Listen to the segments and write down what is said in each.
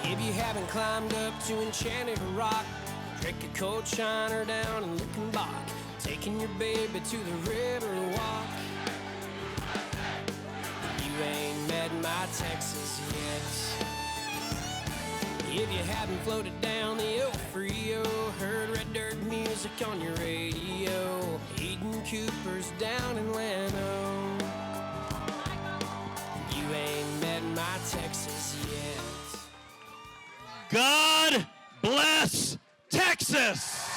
If you haven't climbed up to Enchanted Rock, trick a cold shiner down and looking back, taking your baby to the river walk. You ain't met my Texas yet. If you haven't floated down the El Frio, heard red dirt music on your radio, eating Coopers down in Llano, you ain't met my Texas yet. God bless Texas!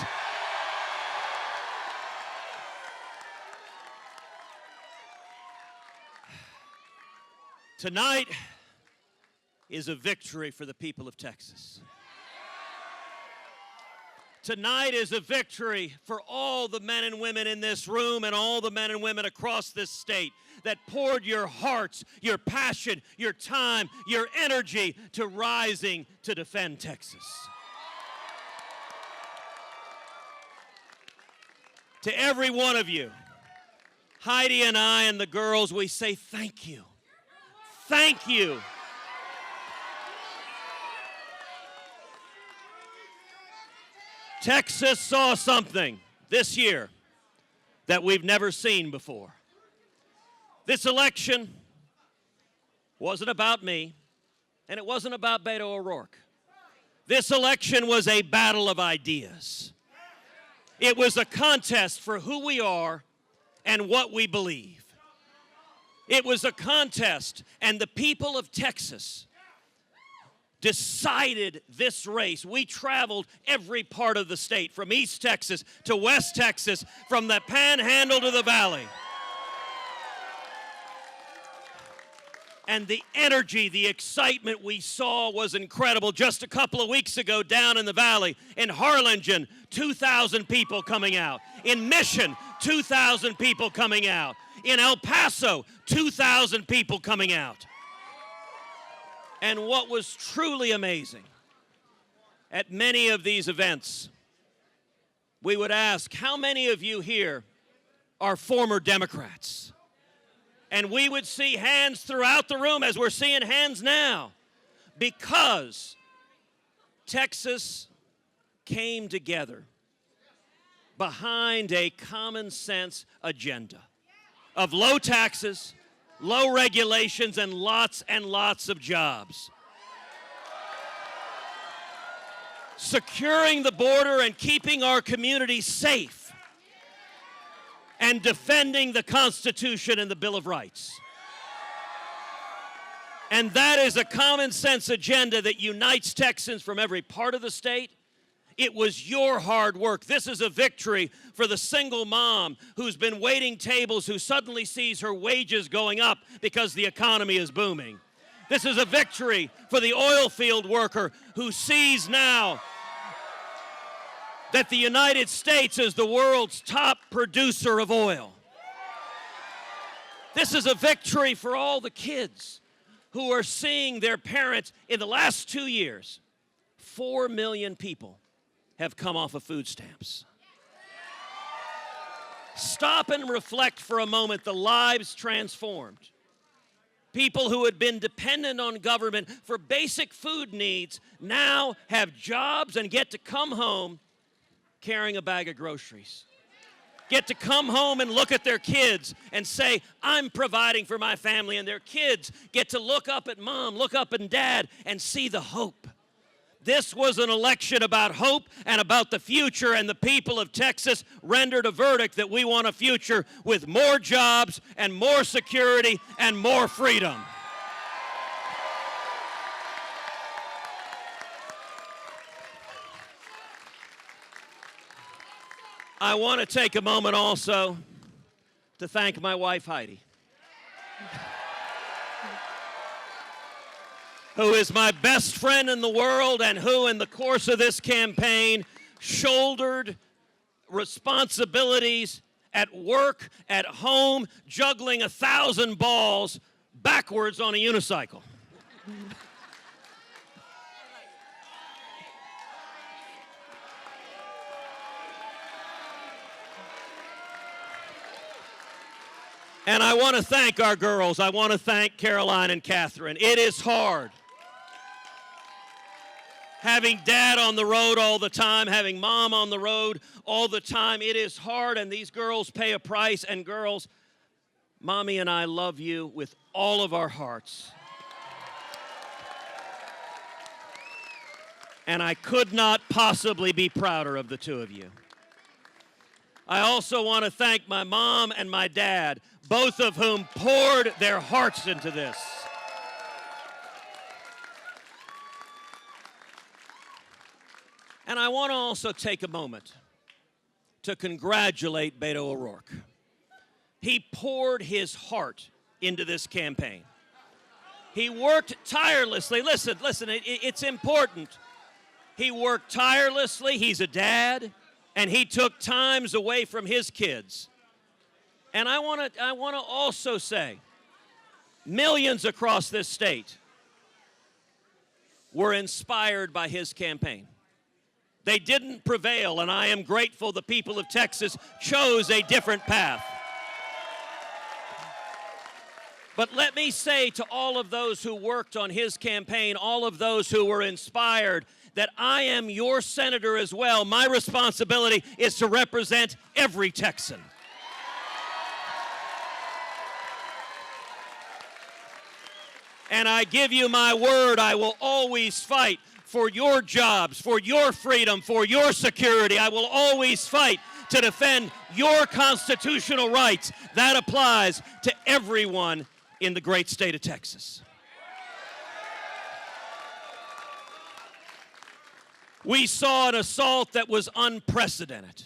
Tonight is a victory for the people of Texas. Tonight is a victory for all the men and women in this room and all the men and women across this state that poured your hearts, your passion, your time, your energy to rising to defend Texas. To every one of you, Heidi and I and the girls, we say thank you. Thank you. Texas saw something this year that we've never seen before. This election wasn't about me, and it wasn't about Beto O'Rourke. This election was a battle of ideas. It was a contest for who we are and what we believe. It was a contest, and the people of Texas decided this race. We traveled every part of the state, from East Texas to West Texas, from the Panhandle to the Valley. And the energy, the excitement we saw was incredible. Just a couple of weeks ago down in the Valley, in Harlingen, 2,000 people coming out. In Mission, 2,000 people coming out. In El Paso, 2,000 people coming out. And what was truly amazing, at many of these events, we would ask, how many of you here are former Democrats? And we would see hands throughout the room, as we're seeing hands now, because Texas came together behind a common sense agenda of low taxes, low regulations, and lots of jobs. Securing the border and keeping our communities safe, and defending the Constitution and the Bill of Rights. And that is a common sense agenda that unites Texans from every part of the state. It was your hard work. This is a victory for the single mom who's been waiting tables, who suddenly sees her wages going up because the economy is booming. This is a victory for the oil field worker who sees now that the United States is the world's top producer of oil. This is a victory for all the kids who are seeing their parents. In the last 2 years, 4 million people have come off of food stamps. Stop and reflect for a moment the lives transformed. People who had been dependent on government for basic food needs now have jobs and get to come home carrying a bag of groceries. Get to come home and look at their kids and say, I'm providing for my family. And their kids get to look up at mom, look up at dad, and see the hope. This was an election about hope and about the future, and the people of Texas rendered a verdict that we want a future with more jobs and more security and more freedom. I want to take a moment also to thank my wife, Heidi, who is my best friend in the world and who, in the course of this campaign, shouldered responsibilities at work, at home, juggling 1,000 balls backwards on a unicycle. And I want to thank our girls. I want to thank Caroline and Catherine. It is hard. Having dad on the road all the time, having mom on the road all the time, it is hard, and these girls pay a price. And girls, Mommy and I love you with all of our hearts. And I could not possibly be prouder of the two of you. I also want to thank my mom and my dad, both of whom poured their hearts into this. And I want to also take a moment to congratulate Beto O'Rourke. He poured his heart into this campaign. He worked tirelessly. Listen, it's important. He worked tirelessly. He's a dad, and he took times away from his kids. And I want to also say, millions across this state were inspired by his campaign. They didn't prevail, and I am grateful the people of Texas chose a different path. But let me say to all of those who worked on his campaign, all of those who were inspired, that I am your senator as well. My responsibility is to represent every Texan. And I give you my word, I will always fight for your jobs, for your freedom, for your security. I will always fight to defend your constitutional rights. That applies to everyone in the great state of Texas. We saw an assault that was unprecedented.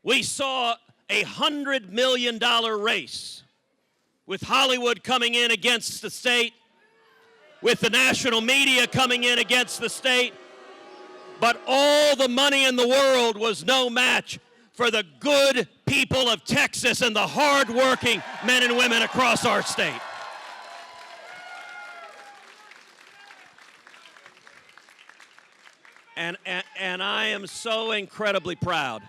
We saw a $100 million race with Hollywood coming in against the state, with the national media coming in against the state, but all the money in the world was no match for the good people of Texas and the hard-working men and women across our state. And I am so incredibly proud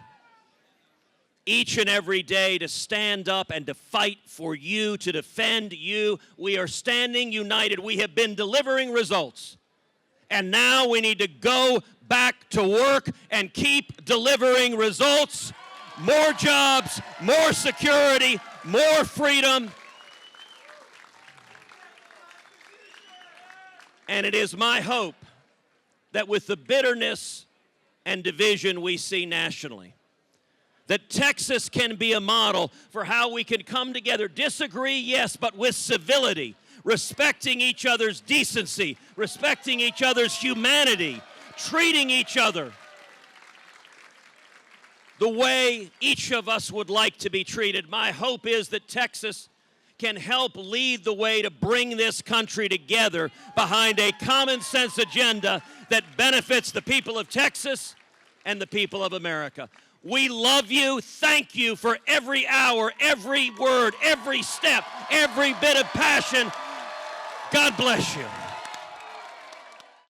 each and every day to stand up and to fight for you, to defend you. We are standing united. We have been delivering results. And now we need to go back to work and keep delivering results. More jobs, more security, more freedom. And it is my hope that with the bitterness and division we see nationally, that Texas can be a model for how we can come together, disagree, yes, but with civility, respecting each other's decency, respecting each other's humanity, treating each other the way each of us would like to be treated. My hope is that Texas can help lead the way to bring this country together behind a common sense agenda that benefits the people of Texas and the people of America. We love you. Thank you for every hour, every word, every step, every bit of passion. God bless you.